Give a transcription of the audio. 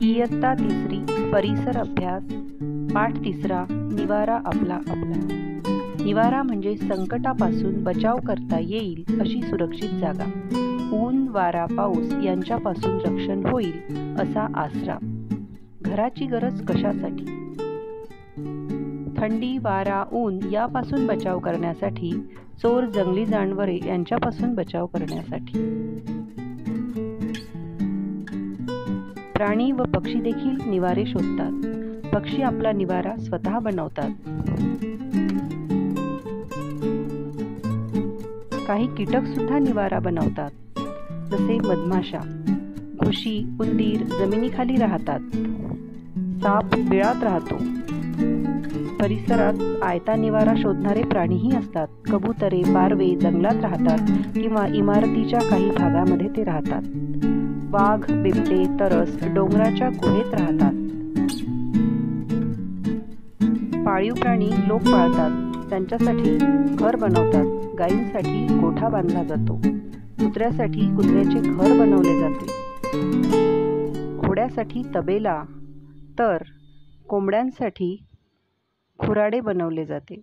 इयत्ता तिसरी परिसर अभ्यास पाठ तिसरा निवारा आपला आपला। निवारा म्हणजे संकटापासून बचाव करता येईल अशी सुरक्षित जागा, ऊन वारा पाऊस यांच्यापासून रक्षण होईल असा आसरा। घराची गरज कशासाठी? थंडी वारा ऊन यापासून बचाव करण्यासाठी, चोर जंगली जानवरे यांच्यापासून बचाव करण्यासाठी। प्राणी व पक्षी देखील निवारे शोधतात। पक्षी आपला निवारा स्वतः बनवतात। काही कीटक सुद्धा निवारा बनवतात, जसे मधमाशा, घुशी, उंदीर जमिनीखाली राहतात। साप बिळात राहतो। परिसरात आयता निवारा शोधणारे प्राणीही असतात। कबुतरे, पारवे जंगलात राहतात किंवा इमारतीच्या काही भागामध्ये ते राहतात। वाघ, बिबटे, तरस डोंगराच्या गुहेत राहतात। पाळीव प्राणी लोक पाळतात, त्यांच्यासाठी घर बनवतात। गायींसाठी गोठा बांधला जातो। कुत्र्यासाठी कुत्र्याचे घर बनवले जाते। घोड्यासाठी तबेला, तर कोंबड्यांसाठी खुराडे बनवले जाते।